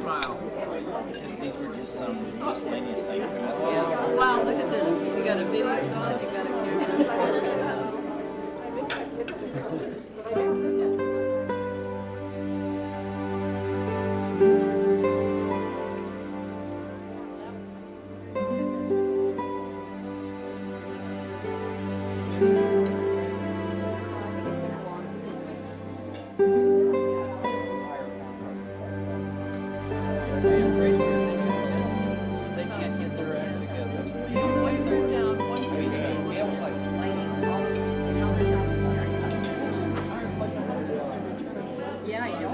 smile. Because these were just some miscellaneous things. Yeah. Wow, look at this. You got a video going, you got a camera. They can't get their act together. One third down, one third down. Yeah, I know.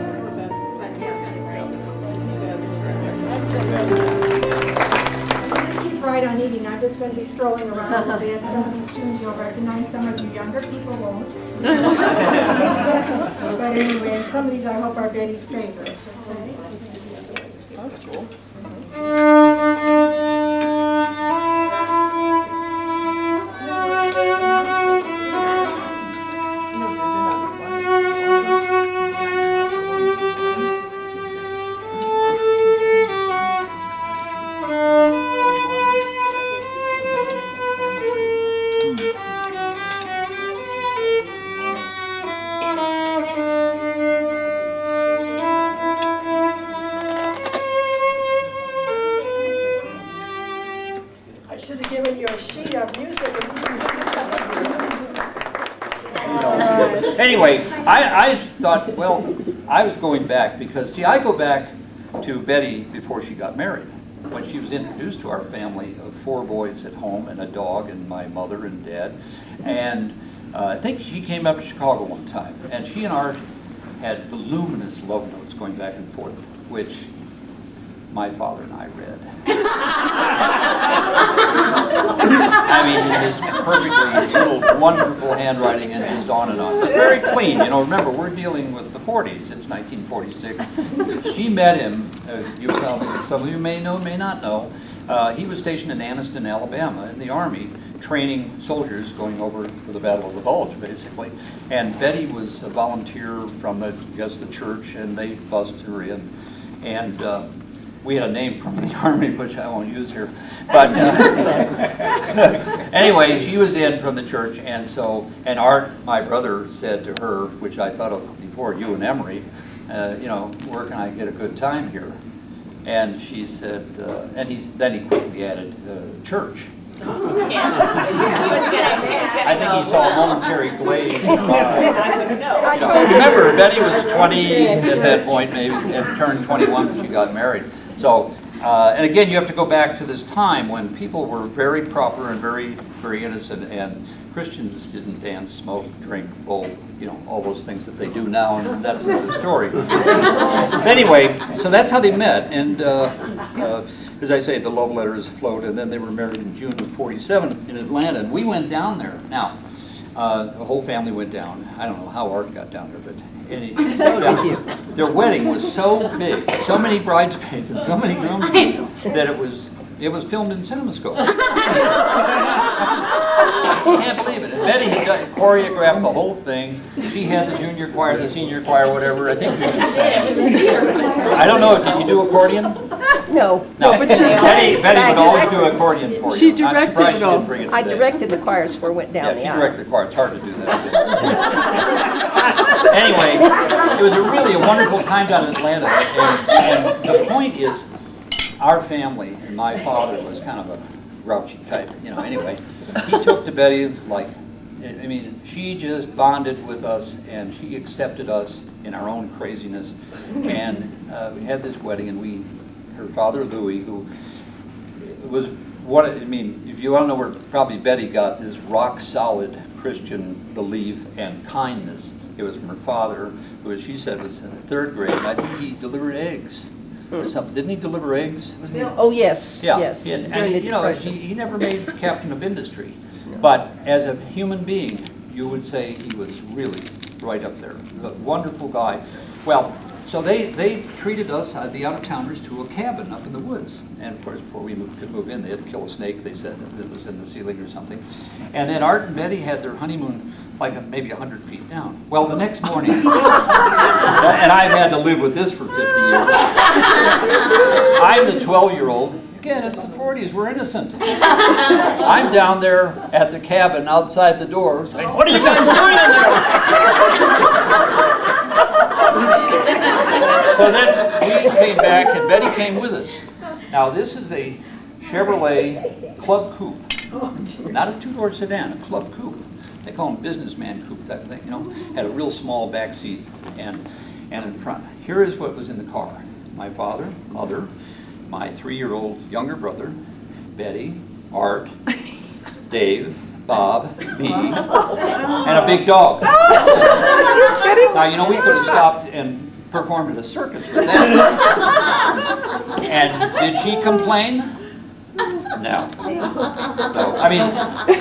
Just keep right on eating. I'm just going to be strolling around a little bit. Some of these tunes you'll recognize, some of you younger people won't. But anyway, some of these I hope are Betty's favorites. That's cool. I should have given you a sheet of music or something. Anyway, I thought, well, I was going back because, see, I go back to Betty before she got married. When she was introduced to our family of 4 boys at home and a dog and my mother and dad. And I think she came up to Chicago one time. And she and Art had voluminous love notes going back and forth, which my father and I read. I mean, in this perfectly little, wonderful handwriting and just on and on. But very clean, you know, remember, we're dealing with the 40s, it's 1946. She met him, you tell me, some of you may know, may not know. He was stationed in Anniston, Alabama, in the Army, training soldiers going over for the Battle of the Bulge, basically. And Betty was a volunteer from the, I guess, the church, and they buzzed her in. And we had a name from the Army, which I won't use here. But anyway, she was in from the church, and so, and Art, my brother, said to her, which I thought of before, you and Emery, you know, where can I get a good time here? And she said, and then he quickly added, church. I think he saw a momentary glaze in her eye. You know, remember, Betty was 20 at that point, maybe, and turned 21 when she got married. So, and again, you have to go back to this time when people were very proper and very, very innocent, and Christians didn't dance, smoke, drink, bowl, you know, all those things that they do now, and that's another story. Anyway, so that's how they met, and as I say, the love letters flowed, and then they were married in June of '47 in Atlanta, and we went down there. Now, the whole family went down. I don't know how Art got down there, but their wedding was so big, so many bridesmaids and so many groomsmen, that it was filmed in CinemaScope. I can't believe it. And Betty had choreographed the whole thing. She had the junior choir, the senior choir, whatever. I think you just sang. I don't know. Did you do accordion? No. But Betty would always do accordion for you. She directed it all. I today. directed the choirs for went down the Yeah, she aisle. directed the choir. It's hard to do that. Anyway, it was really a wonderful time down in Atlanta. And the point is, our family, and my father was kind of a grouchy type, you know, anyway. He took to Betty like, I mean, she just bonded with us, and she accepted us in our own craziness. And we had this wedding, and her father, Louis, who was what, I mean, if you want to know where probably Betty got this rock-solid Christian belief and kindness, it was from her father, who, as she said, was in the 3rd grade, and I think he delivered eggs. Or something. Didn't he deliver eggs? Wasn't he? Oh, yes, Yeah. yes. And during the you know, Depression. he never made captain of industry. But as a human being, you would say he was really right up there. A wonderful guy. Well, so they treated us, the out-of-towners, to a cabin up in the woods. And of course, before we could move in, they had to kill a snake, they said, that was in the ceiling or something. And then Art and Betty had their honeymoon like maybe 100 feet down. Well, the next morning, and I've had to live with this for 50 years. I'm the 12-year-old. Again, it's the 40s, we're innocent. I'm down there at the cabin outside the door saying, what are you guys doing in there? So then we came back and Betty came with us. Now this is a Chevrolet Club Coupe. Not a two-door sedan, a Club Coupe. They call them businessman coupe type thing, you know. Had a real small back seat and in front. Here is what was in the car. My father, mother, my 3-year-old younger brother, Betty, Art, Dave, Bob, me, and a big dog. Now, you know, we could have stopped and performed at a circus with that. And did she complain? No. So, I mean,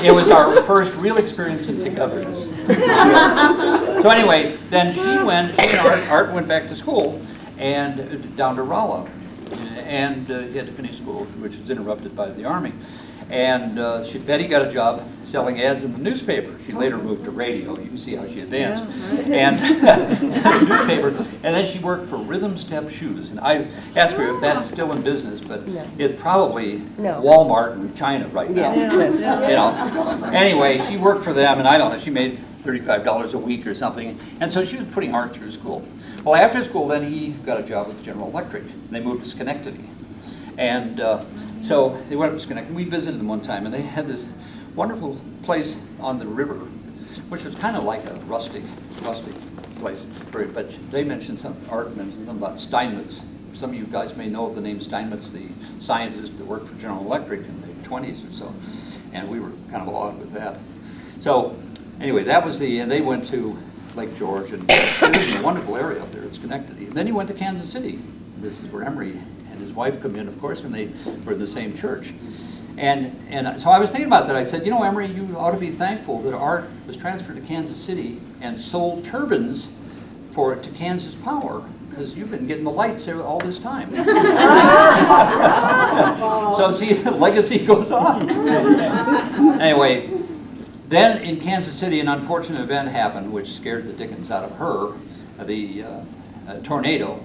it was our first real experience in togetherness. So anyway, then she and Art went back to school and down to Rolla. And he had to finish school, which was interrupted by the Army. And Betty got a job selling ads in the newspaper. She later moved to radio. You can see how she advanced. And newspaper. And then she worked for Rhythm Step Shoes. And I asked her if that's still in business, but it's probably Walmart in China right now. You know. Anyway, she worked for them, and I don't know, she made $35 a week or something. And so she was putting Art through school. Well, after school, then he got a job with General Electric. And they moved to Schenectady. And so they went up to Schenectady. We visited them one time, and they had this wonderful place on the river, which was kind of like a rustic place. But they mentioned Art mentioned something about Steinmetz. Some of you guys may know of the name Steinmetz, the scientist that worked for General Electric in the 20s or so. And we were kind of awed with that. So anyway, that was and they went to Lake George, and it was a wonderful area up there at Schenectady. And then he went to Kansas City. This is where Emery and his wife come in, of course, and they were in the same church. And so I was thinking about that. I said, you know, Emery, you ought to be thankful that Art was transferred to Kansas City and sold turbines to Kansas Power, because you've been getting the lights there all this time. So see, the legacy goes on. Anyway, then in Kansas City, an unfortunate event happened which scared the dickens out of her, the tornado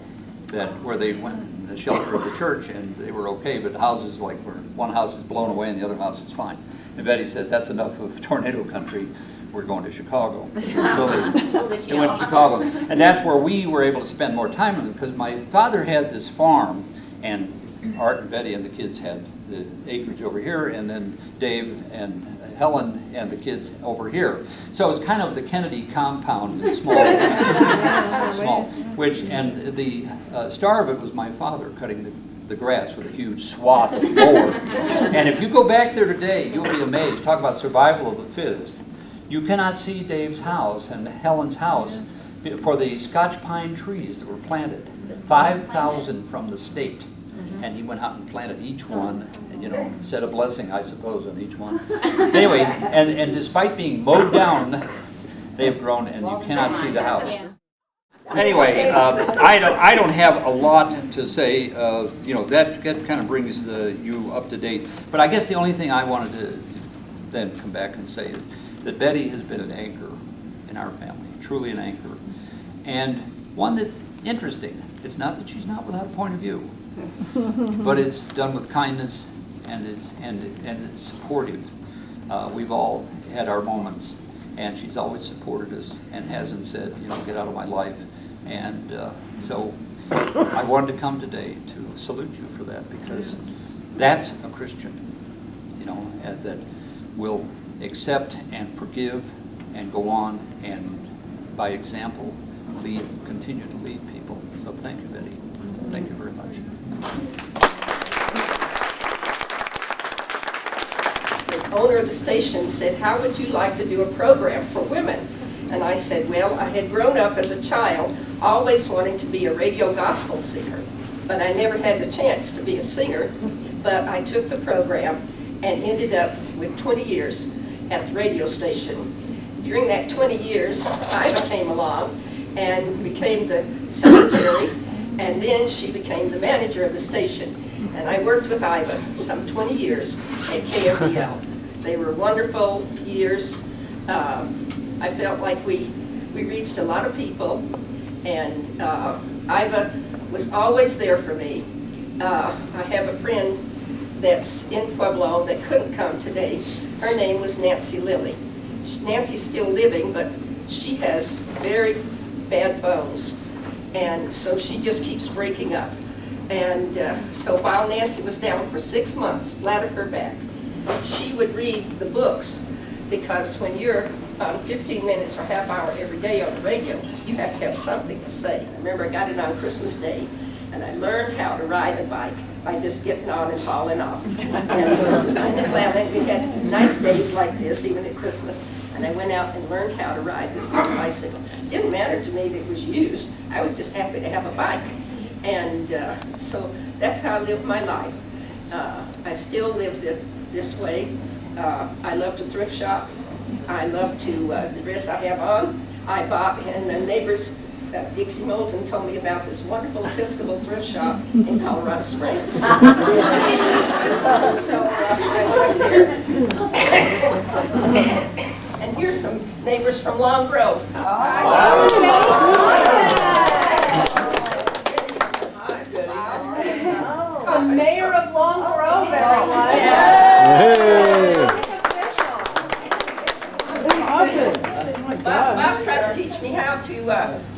where they went in the shelter of the church, and they were okay, but houses, like one house is blown away and the other house is fine. And Betty said, that's enough of tornado country, we're going to Chicago. So they went to Chicago. And that's where we were able to spend more time with them, because my father had this farm, and Art and Betty and the kids had the acreage over here, and then Dave and Helen and the kids over here. So it was kind of the Kennedy compound, small, and the star of it was my father cutting the grass with a huge swath mower. And if you go back there today, you'll be amazed. Talk about survival of the fittest. You cannot see Dave's house and Helen's house for the Scotch pine trees that were planted. 5,000 from the state. And he went out and planted each one, and, you know, said a blessing, I suppose, on each one. Anyway, and despite being mowed down, they've grown, and you cannot see the house. Anyway, I don't have a lot to say. You know, that kind of brings you up to date. But I guess the only thing I wanted to then come back and say is that Betty has been an anchor in our family, truly an anchor, and one that's interesting. It's not that she's not without a point of view, but it's done with kindness, and it's supportive. We've all had our moments, and she's always supported us and hasn't said, you know, get out of my life. And so I wanted to come today to salute you for that, because that's a Christian, you know, that will accept and forgive and go on and by example continue to lead people. So thank you, Betty. Thank you very much. The owner of the station said, how would you like to do a program for women? And I said, well, I had grown up as a child always wanting to be a radio gospel singer, but I never had the chance to be a singer. But I took the program and ended up with 20 years at the radio station. During that 20 years, Iva came along and became the secretary, and then she became the manager of the station. And I worked with Iva some 20 years at KFBL. They were wonderful years. I felt like we reached a lot of people, and Iva was always there for me. I have a friend that's in Pueblo that couldn't come today. Her name was Nancy Lilly. Nancy's still living, but she has very bad bones, and so she just keeps breaking up. And so while Nancy was down for 6 months, flat of her back, she would read the books, because when you're 15 minutes or half hour every day on the radio, you have to have something to say. I remember I got it on Christmas Day, and I learned how to ride a bike by just getting on and falling off. And of course, it was in Atlanta, and we had nice days like this, even at Christmas, and I went out and learned how to ride this little bicycle. It didn't matter to me that it was used. I was just happy to have a bike. And so that's how I live my life. I still live this way. I love to thrift shop. I love to, the dress I have on, I bought, and the neighbors, Dixie Moulton told me about this wonderful Episcopal thrift shop in Colorado Springs. So I went there. And here's some neighbors from Long Grove. The mayor of Long Grove, everyone. Bob tried to teach me how to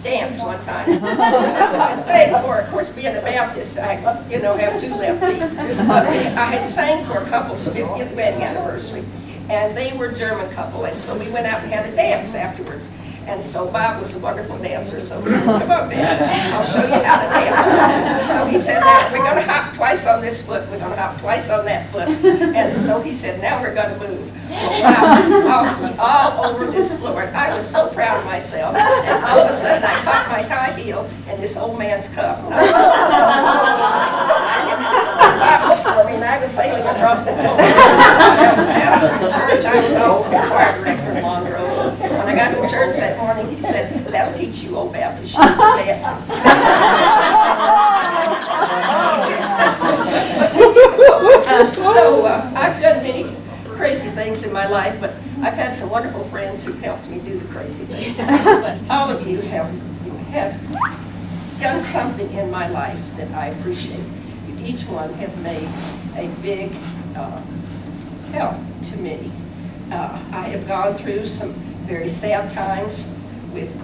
dance one time. As I sang for, of course, being a Baptist, I, have 2 left feet. But I had sang for a couple's 50th wedding anniversary, and they were a German couple, and so we went out and had a dance afterwards. And so Bob was a wonderful dancer, so he said, come on, man, I'll show you how to dance. So he said, now we're going to hop twice on this foot, we're going to hop twice on that foot. And so he said, now we're going to move. Well, I was all over this floor. I was so proud of myself. And all of a sudden, I caught my high heel in this old man's cuff. And I looked for me, and I was sailing across the floor. I was pastor of the church. I was also the choir director in Long Grove. When I got to church that morning, he said, that'll teach you, old Baptist, you can dance. So I've done many crazy things in my life, but I've had some wonderful friends who've helped me do the crazy things. But all of you have done something in my life that I appreciate. You each one have made a big help to me. I have gone through some very sad times with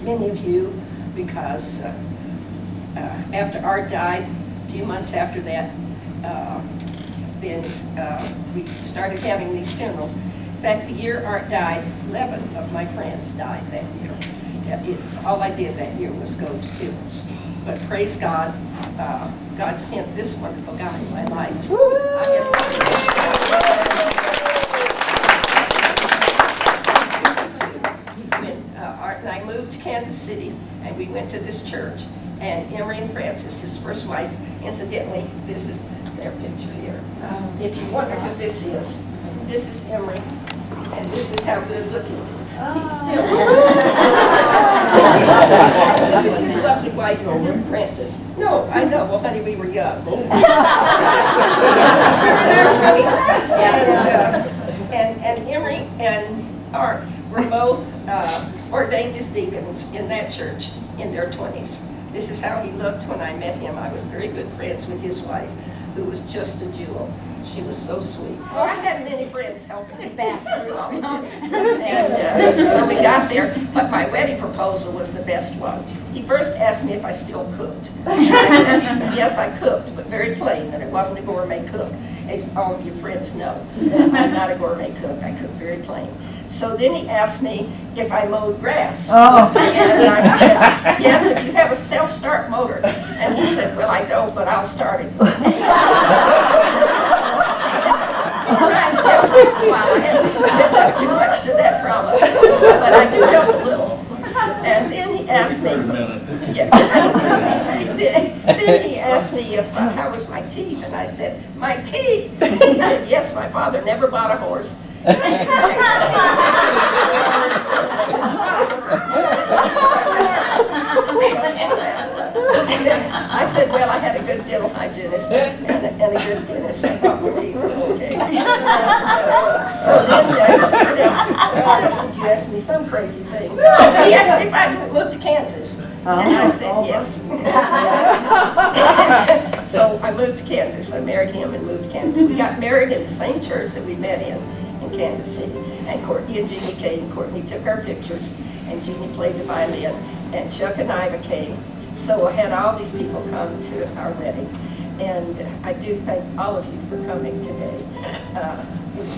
many of you, because after Art died, a few months after that, then we started having these funerals. In fact, the year Art died, 11 of my friends died that year. All I did that year was go to funerals. But praise God, God sent this wonderful guy in my life. Art and I moved to Kansas City, and we went to this church. And Emery and Francis, his first wife, incidentally, this is their picture here. If you wonder who this is Emery, and this is how good looking he still is. This is his lovely wife, Francis. No, I know, well, honey, we were young. We were in our 20s. And Emery and Art were both ordained as deacons in that church in their 20s. This is how he looked when I met him. I was very good friends with his wife, who was just a jewel. She was so sweet. So I had many friends helping me back through all of this. And so we got there, but my wedding proposal was the best one. He first asked me if I still cooked. And I said, yes, I cooked, but very plain, that it wasn't a gourmet cook. As all of your friends know, I'm not a gourmet cook. I cook very plain. So then he asked me if I mowed grass. Oh. And I said, yes, if you have a self-start motor. And he said, well, I don't, but I'll start it for you. I hadn't lived up too much to that promise, but I do help a little. And then he asked me, then he asked me if how was my teeth, and I said, my teeth? He said, yes, my father never bought a horse. I said, well, I had a good dental hygienist and a good dentist. I thought my teeth were okay. So then, what else did you ask me some crazy thing. He asked me if I could move to Kansas. And I said yes. So I moved to Kansas. I married him and moved to Kansas. We got married in the same church that we met in Kansas City. And Courtney and Jeannie came. Courtney took our pictures, and Jeannie played the violin. And Chuck and Iva came. So I had all these people come to our wedding. And I do thank all of you for coming today.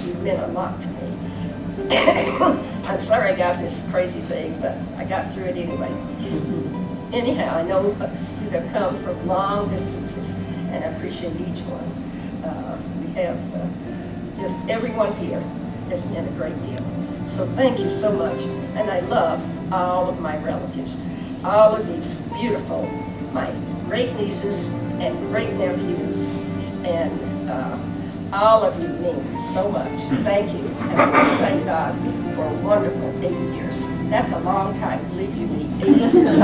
You meant a lot to me. I'm sorry I got this crazy thing, but I got through it anyway. Anyhow, I know you have come from long distances, and I appreciate each one. We have just everyone here has meant a great deal. So thank you so much, and I love all of my relatives, all of these beautiful, my great nieces and great nephews, and all of you means so much. Thank you, and I want to thank God for a wonderful 8 years. That's a long time. Believe you me, 8 years.